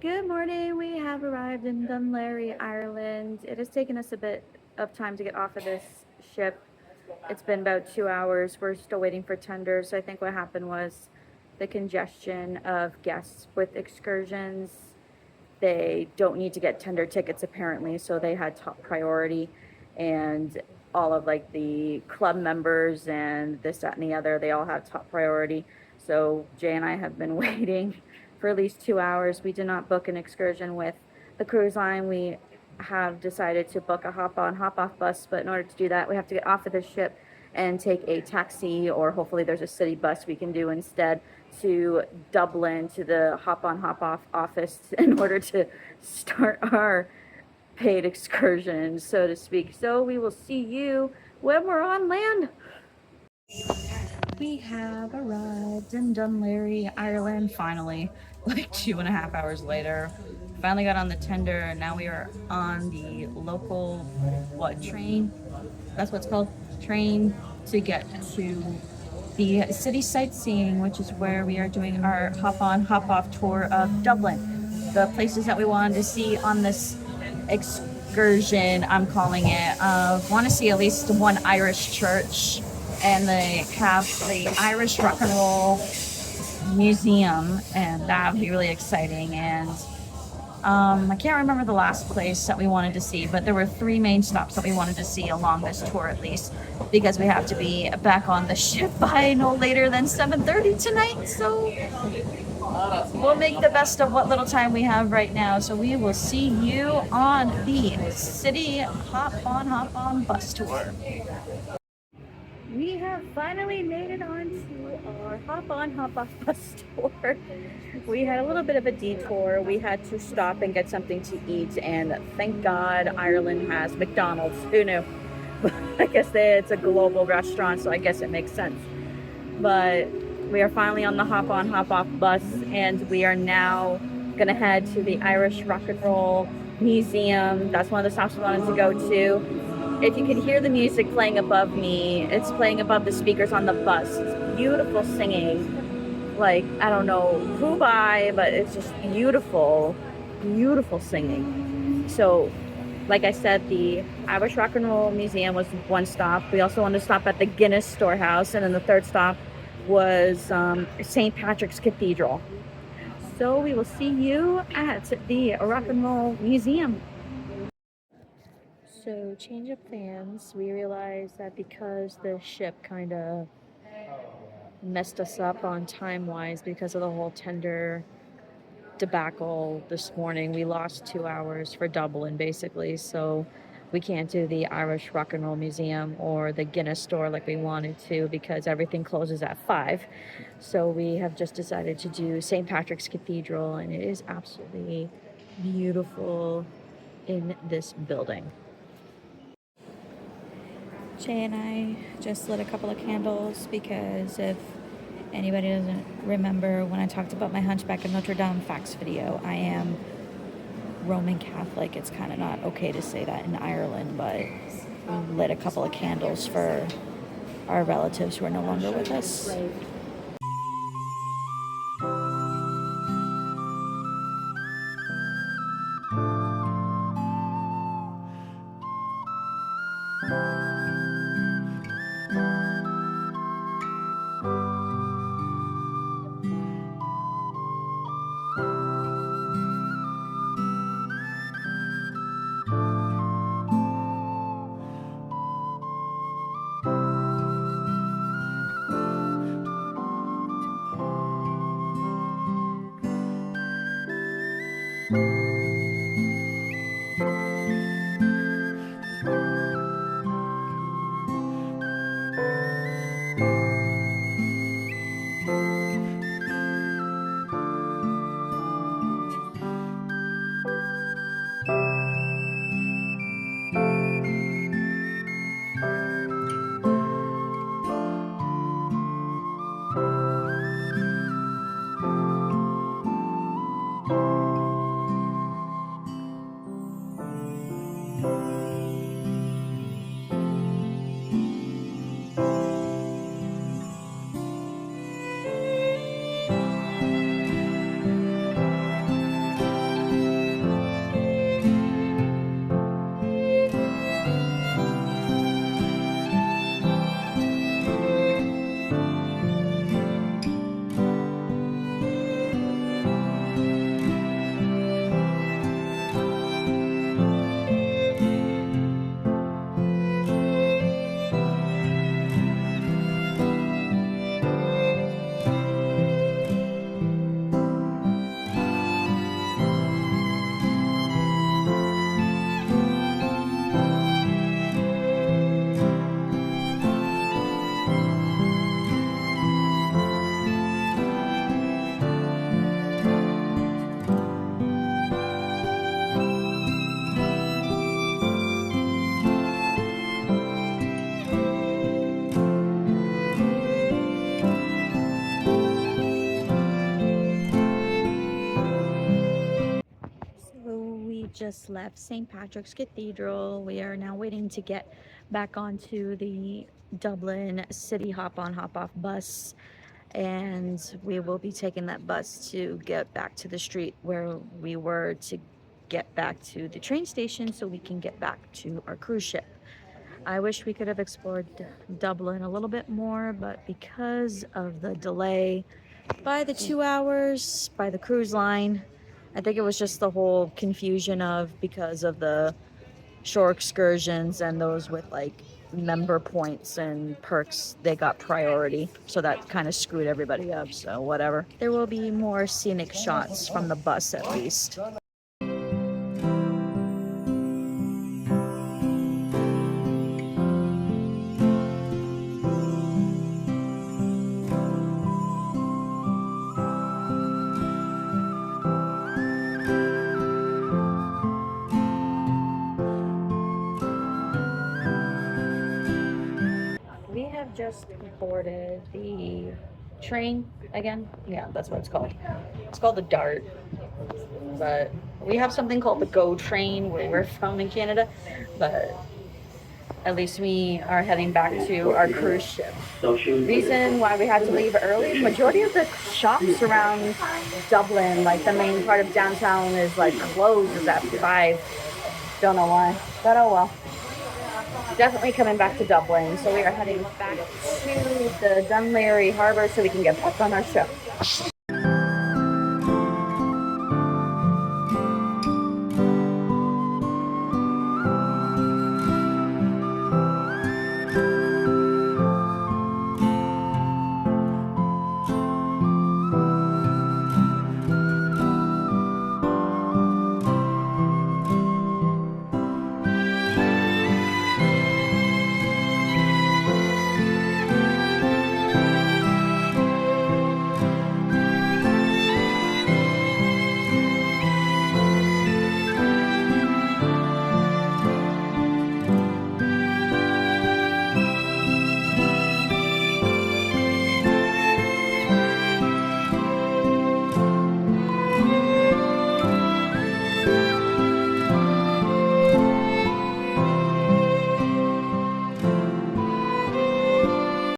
Good morning. We have arrived in Dublin Ireland. It has taken us a bit of time to get off of this ship. It's been about 2 hours. We're still waiting for tenders. I think what happened was the congestion of guests with excursions. They don't need to get tender tickets apparently, so they had top priority. And all of like the club members and this, that, and the other, they all have top priority. So Jay and I have been waiting for at least 2 hours. We did not book an excursion with the cruise line. We have decided to book a hop on, hop off bus, but in order to do that, we have to get off of the ship and take a taxi, or hopefully there's a city bus we can do instead, to Dublin to the hop on, hop off office in order to start our paid excursion, so to speak. So we will see you when we're on land. We have arrived in Dublin Ireland, finally, like 2.5 hours later. Finally got on the tender, and now we are on the local, train? That's what's called, train to get to the city sightseeing, which is where we are doing our hop on, hop off tour of Dublin. The places that we wanted to see on this excursion, I'm calling it. Want to see at least one Irish church, and they have the Irish Rock and Roll Museum, and that would be really exciting. And I can't remember the last place that we wanted to see, but there were 3 main stops that we wanted to see along this tour, at least, because we have to be back on the ship by no later than 7:30 tonight. So we'll make the best of what little time we have right now. So we will see you on the city hop on bus tour. We have finally made it on to our hop on, hop off bus tour. We had a little bit of a detour. We had to stop and get something to eat, and thank God Ireland has McDonald's. Who knew? I guess it's a global restaurant, so I guess it makes sense. But we are finally on the hop on, hop off bus, and we are now gonna head to the Irish Rock and Roll Museum. That's one of the stops we wanted to go to. If you can hear the music playing above me, it's playing above the speakers on the bus. It's beautiful singing. Like, I don't know who by, but it's just beautiful, beautiful singing. So, like I said, the Irish Rock and Roll Museum was one stop. We also wanted to stop at the Guinness Storehouse, and then the third stop was St. Patrick's Cathedral. So we will see you at the Rock and Roll Museum. So, change of plans. We realized that because the ship kind of messed us up on time-wise because of the whole tender debacle this morning, we lost 2 hours for Dublin, basically. So we can't do the Irish Rock and Roll Museum or the Guinness store like we wanted to, because everything closes at 5. So we have just decided to do St. Patrick's Cathedral, and it is absolutely beautiful in this building. Jay and I just lit a couple of candles because if anybody doesn't remember when I talked about my Hunchback of Notre Dame facts video, I am Roman Catholic. It's kind of not okay to say that in Ireland, but we lit a couple of candles for our relatives who are no longer with us. just left St. Patrick's Cathedral. We are now waiting to get back onto the Dublin City hop-on, hop-off bus, and we will be taking that bus to get back to the street where we were to get back to the train station so we can get back to our cruise ship. I wish we could have explored Dublin a little bit more, but because of the delay by the 2 hours by the cruise line, I think it was just the whole confusion of because of the shore excursions and those with like member points and perks, they got priority. So that kind of screwed everybody up. So whatever. There will be more scenic shots from the bus at least. We have just boarded the train again. Yeah, that's what it's called. It's called the Dart. But we have something called the GO train where we're from in Canada. But at least we are heading back to our cruise ship. Reason why we had to leave early, majority of the shops around Dublin, like the main part of downtown, is like closed at 5. Don't know why, but oh well. Definitely coming back to Dublin, so we are heading back to the Dunleary Harbor so we can get back on our ship.